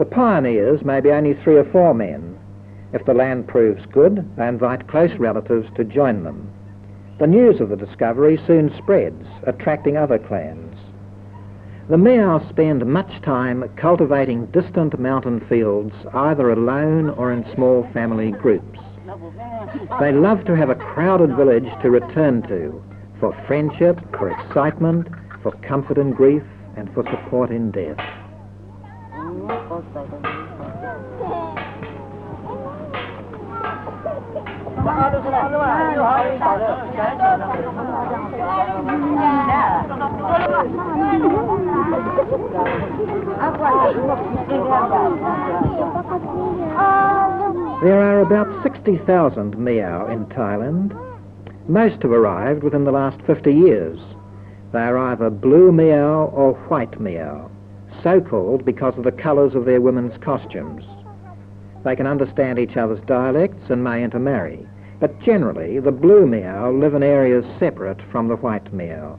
The pioneers may be only 3 or 4 men. If the land proves good, they invite close relatives to join them. The news of the discovery soon spreads, attracting other clans. The Miao spend much time cultivating distant mountain fields, either alone or in small family groups. They love to have a crowded village to return to, for friendship, for excitement, for comfort in grief, and for support in death. There are about 60,000 Miao in Thailand. Most have arrived within the last 50 years. They are either blue Miao or white Miao, so called because of the colours of their women's costumes. They can understand each other's dialects and may intermarry, but generally the blue Miao live in areas separate from the white Miao.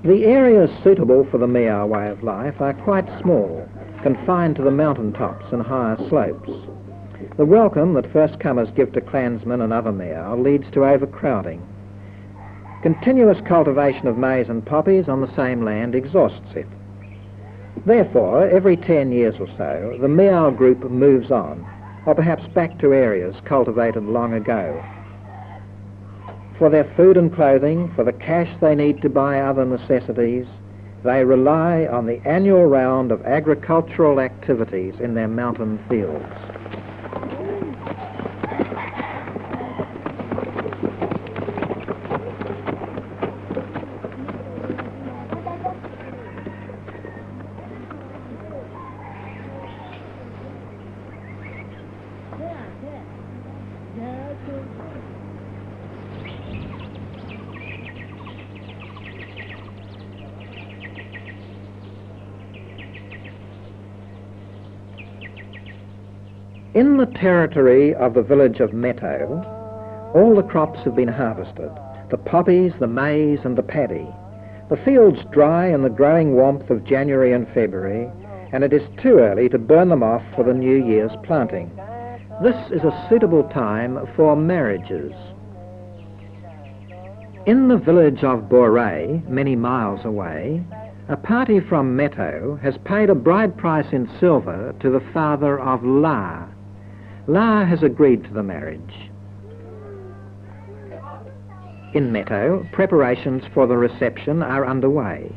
The areas suitable for the Miao way of life are quite small, confined to the mountain tops and higher slopes. The welcome that first-comers give to clansmen and other Miao leads to overcrowding. Continuous cultivation of maize and poppies on the same land exhausts it. Therefore, every 10 years or so, the Miao group moves on, or perhaps back to areas cultivated long ago. For their food and clothing, for the cash they need to buy other necessities, they rely on the annual round of agricultural activities in their mountain fields. In the territory of the village of Meto, all the crops have been harvested, the poppies, the maize and the paddy. The fields dry in the growing warmth of January and February, and it is too early to burn them off for the new year's planting. This is a suitable time for marriages. In the village of Boray, many miles away, a party from Meto has paid a bride price in silver to the father of La. La has agreed to the marriage. In Meto, preparations for the reception are underway.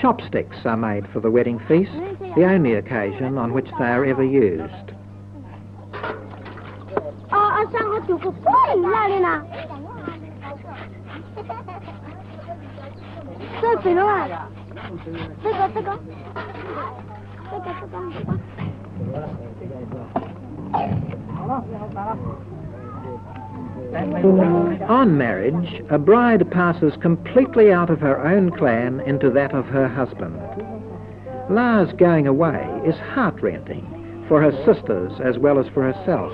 Chopsticks are made for the wedding feast, the only occasion on which they are ever used. On marriage, a bride passes completely out of her own clan into that of her husband. La's going away is heart-rending for her sisters as well as for herself.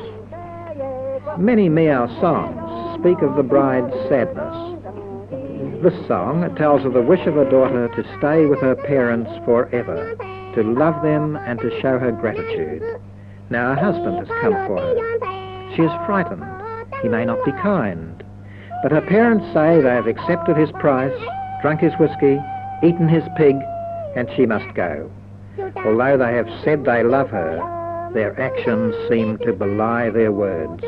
Many Miao songs speak of the bride's sadness. This song tells of the wish of a daughter to stay with her parents forever, to love them and to show her gratitude. Now her husband has come for her. She is frightened. He may not be kind. But her parents say they have accepted his price, drunk his whiskey, eaten his pig, and she must go. Although they have said they love her, their actions seem to belie their words.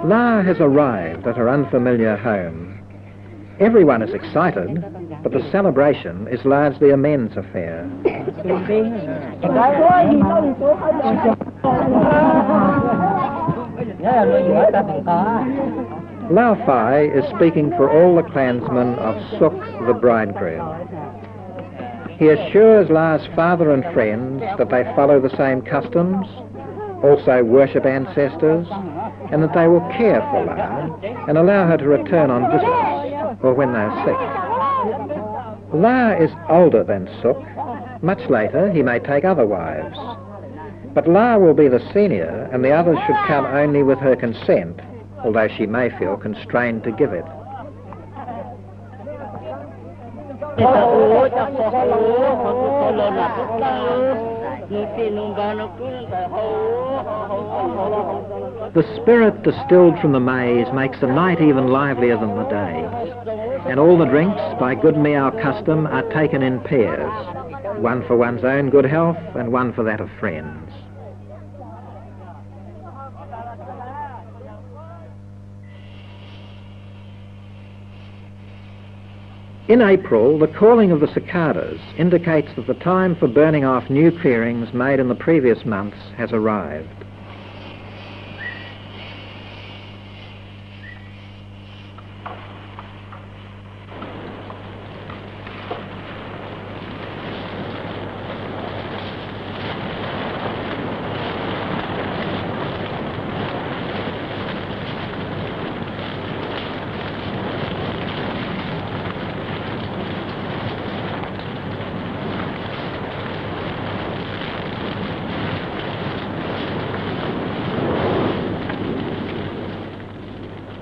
La has arrived at her unfamiliar home. Everyone is excited, but the celebration is largely a men's affair. Lao Phai is speaking for all the clansmen of Suk, the bridegroom. He assures La's father and friends that they follow the same customs, also worship ancestors, and that they will care for La and allow her to return on visits or when they are sick. La is older than Suk. Much later he may take other wives. But La will be the senior, and the others should come only with her consent, although she may feel constrained to give it. The spirit distilled from the maize makes the night even livelier than the day, and all the drinks, by good Miao custom, are taken in pairs, one for one's own good health and one for that of friends. In April, the calling of the cicadas indicates that the time for burning off new clearings made in the previous months has arrived.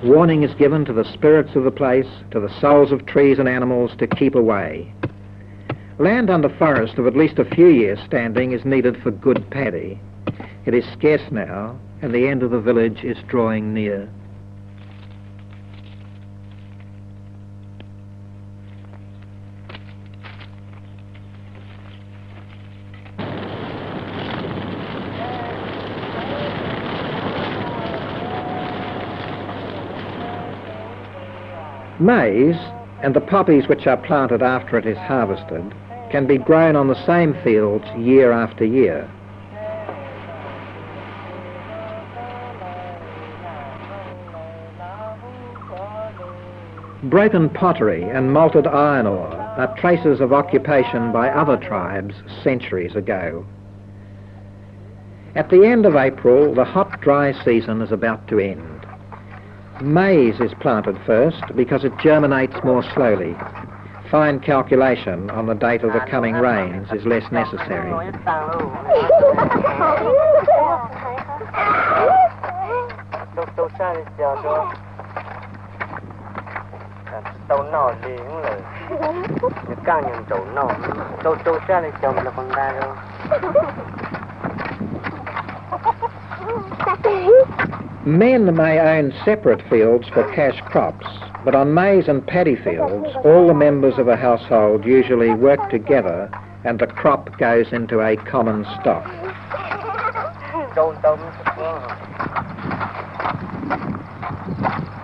Warning is given to the spirits of the place, to the souls of trees and animals, to keep away. Land under forest of at least a few years' standing is needed for good paddy. It is scarce now, and the end of the village is drawing near. Maize, and the poppies which are planted after it is harvested, can be grown on the same fields year after year. Broken pottery and malted iron ore are traces of occupation by other tribes centuries ago. At the end of April, the hot, dry season is about to end. Maize is planted first because it germinates more slowly. Fine calculation on the date of the coming rains is less necessary. Men may own separate fields for cash crops, but on maize and paddy fields, all the members of a household usually work together and the crop goes into a common stock.